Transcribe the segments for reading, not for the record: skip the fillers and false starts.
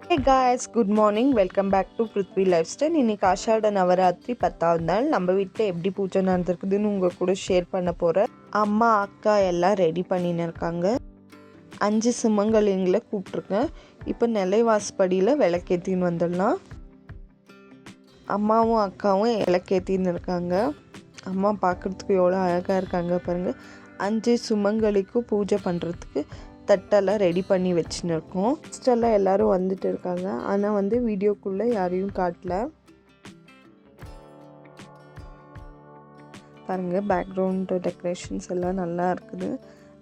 Hey guys, good morning. Welcome back to Prithvi Lifestyle. இன்னைக்கு ஆஷாட நவராத்திரி 10வது நாள். நம்ம வீட்டில் எப்படி பூஜை நடந்திருக்குதுன்னு உங்கள் கூட ஷேர் பண்ண போகிறேன். அம்மா அக்கா எல்லாம் ரெடி பண்ணின்னு இருக்காங்க. 5 சுமங்கலிங்களை கூப்பிட்ருக்கேன். இப்போ நிலைவாசப்படியில் விளக்கேற்றின்னு வந்துடலாம். அம்மாவும் அக்காவும் விளக்கேற்றின்னு இருக்காங்க. அம்மா பார்க்குறதுக்கு எவ்வளோ அழகாக இருக்காங்க பாருங்கள். 5 சுமங்கலிக்கும் பூஜை பண்ணுறதுக்கு தட்டெல்லாம் ரெடி பண்ணி வச்சுன்னு இருக்கோம். ஃபஸ்ட்டெல்லாம் எல்லோரும் வந்துட்டு இருக்காங்க. ஆனால் வீடியோக்குள்ளே யாரையும் காட்டல பாருங்கள். பேக்ரவுண்ட் டெக்கரேஷன்ஸ் எல்லாம் நல்லா இருக்குது.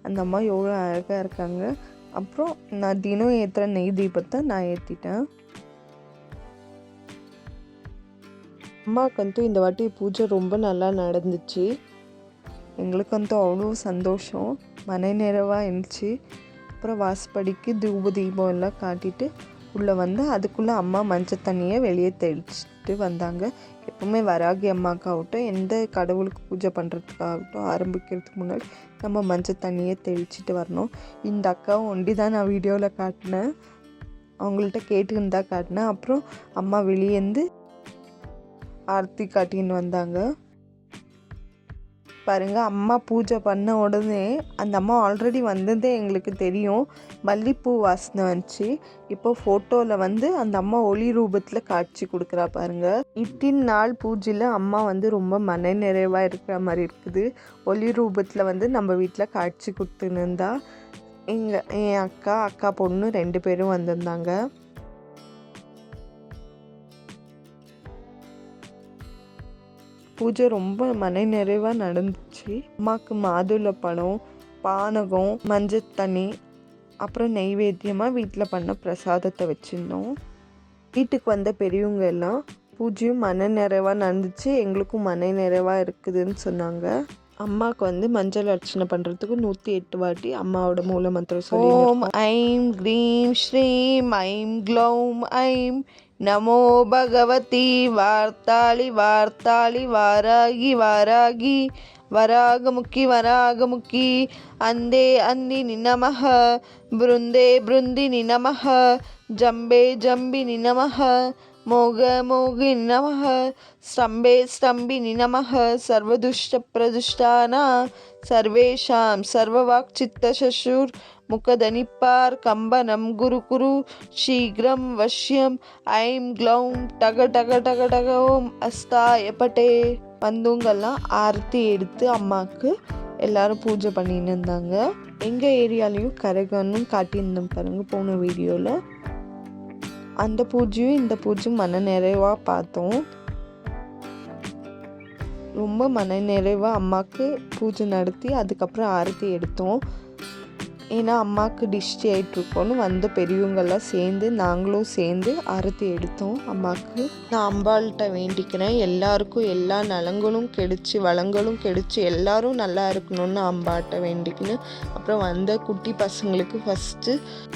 அந்த அம்மா எவ்வளோ அழகாக இருக்காங்க. அப்புறம் நான் தினம் ஏற்றுற நெய் தீபத்தை நான் ஏற்றிட்டேன். அம்மாவுக்கு இந்த வாட்டி பூஜை ரொம்ப நல்லா நடந்துச்சு. எங்களுக்கு அவ்வளோ சந்தோஷம், மன நிறைவாக இருந்துச்சு. அப்புறம் வாசப்படிக்கு தூப தீபம் எல்லாம் காட்டிட்டு உள்ளே வந்து அதுக்குள்ளே அம்மா மஞ்சள் தண்ணியை வெளியே தெளிச்சுட்டு வந்தாங்க. எப்போவுமே வராகி அம்மாவுக்காகட்டும், எந்த கடவுளுக்கு பூஜை பண்ணுறதுக்காகட்டும் ஆரம்பிக்கிறதுக்கு முன்னாடி நம்ம மஞ்சள் தண்ணியை தெளிச்சுட்டு வரணும். இந்த அக்காவும் ஒண்டி தான் நான் வீடியோவில் காட்டினேன், அவங்கள்ட்ட கேட்டுன்னு தான் காட்டினேன். அப்புறம் அம்மா வெளியேந்து ஆர்த்தி காட்டின்னு வந்தாங்க பாருங்கள். அம்மா பூஜை பண்ண உடனே அந்த அம்மா ஆல்ரெடி வந்ததே எங்களுக்கு தெரியும். மல்லிப்பூ வாசனை வந்துச்சு. இப்போ ஃபோட்டோவில் அந்த அம்மா ஒளி ரூபத்தில் காட்சி கொடுக்குறா பாருங்கள். இட்டின் நாள் பூஜையில் அம்மா ரொம்ப மன நிறைவாக இருக்கிற மாதிரி இருக்குது. ஒளி ரூபத்தில் நம்ம வீட்டில் காட்சி கொடுத்துன்னு இருந்தா. என் அக்கா பொண்ணு 2 பேரும் வந்திருந்தாங்க. பூஜை ரொம்ப மன நிறைவாக நடந்துச்சு. அம்மாவுக்கு மாதுளை பழம், பானகம், மஞ்சள் தண்ணி, அப்புறம் நெய்வேத்தியமாக வீட்டில் பண்ண பிரசாதத்தை வச்சுருந்தோம். வீட்டுக்கு வந்த பெரியவங்க எல்லாம் பூஜையும் மன நிறைவாக நடந்துச்சு, எங்களுக்கும் மன நிறைவாக இருக்குதுன்னு சொன்னாங்க. அம்மாவுக்கு மஞ்சள் அர்ச்சனை பண்ணுறதுக்கு 108 வாட்டி அம்மாவோட மூல மந்திரம் சொல்லி ஓம் ஐம் க்ரீம் ஸ்ரீம் ஐம் க்ளௌம் ஐம் நமோ பகவதி வார்த்தாளி வார்த்தாளி வாராகி வாராகி வராகமுக்கி வராகமுக்கி அந்தே அந்தினி நமஹ பிருந்தே பிருந்தினி நமஹ ஜம்பே ஜம்பினி நமஹ மோக மோகினி நமஹ ஸ்தம்பே ஸ்தம்பினி நமஹ சர்வதுஷ்ட பிரதுஷ்டானா சர்வேஷாம் சர்வவாக் சித்த சசூர் முகதனிப்பார் கம்பனம் குரு குரு சீக்கிரம் வஷ்யம் ஐம் க்ளௌம் டக டக டக டக ஓம் அஸ்தாய பட்டே. வந்தவங்கெல்லாம் ஆரத்தி எடுத்து அம்மாவுக்கு எல்லாரும் பூஜை பண்ணின்னு இருந்தாங்க. எங்கள் ஏரியாலையும் கரகனும் காட்டியிருந்தோம் பாருங்கள் போன வீடியோவில். அந்த பூஜையும் இந்த பூஜையும் மன நிறைவாக பார்த்தோம். ரொம்ப மன நிறைவாக அம்மாவுக்கு பூஜை நடத்தி அதுக்கப்புறம் ஆரத்தி எடுத்தோம். ஏன்னா அம்மாவுக்கு டிஷ்டி ஆகிட்ருக்கோன்னு வந்த பெரியவங்கெல்லாம் சேர்ந்து நாங்களும் சேர்ந்து ஆரத்தி எடுத்தோம் அம்மாவுக்கு. நான் அம்பாள்கிட்ட வேண்டிக்கிறேன், எல்லாருக்கும் எல்லா நலங்களும் கிடைச்சி வளங்களும் கிடைச்சி எல்லாரும் நல்லா இருக்கணும்னு அம்பாட்ட வேண்டிக்கணும். அப்புறம் வந்த குட்டி பசங்களுக்கு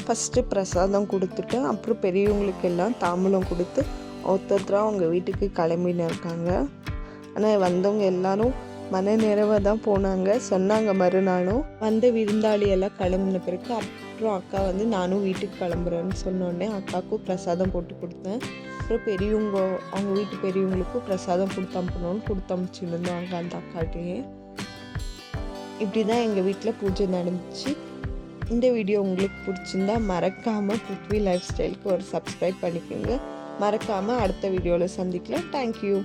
ஃபஸ்ட்டு பிரசாதம் கொடுத்துட்டு அப்புறம் பெரியவங்களுக்கு எல்லாம் தாம்பூலம் கொடுத்து ஒருத்தராக அவங்க வீட்டுக்கு கிளம்பின்னு இருக்காங்க. ஆனால் வந்தவங்க எல்லாரும் மன நிறைவாக தான் போனாங்க. சொன்னாங்க மறுநாளும் வந்த விருந்தாளியெல்லாம் கிளம்புன பிறகு அப்புறம் அக்கா நானும் வீட்டுக்கு கிளம்புறேன்னு சொன்னோடனே அக்காவுக்கும் பிரசாதம் போட்டு கொடுத்தேன். அப்புறம் பெரியவங்க அவங்க வீட்டு பெரியவங்களுக்கும் பிரசாதம் கொடுத்து அனுப்பிச்சிருந்தாங்க அந்த அக்காட்டையே. இப்படி தான் எங்கள் வீட்டில் பூஜை நடந்துச்சு. இந்த வீடியோ உங்களுக்கு பிடிச்சிருந்தா மறக்காமல் பிருத்வி லைஃப் ஸ்டைலுக்கு ஒரு சப்ஸ்கிரைப் பண்ணிக்கோங்க. மறக்காமல் அடுத்த வீடியோவில் சந்திக்கலாம். தேங்க்யூ.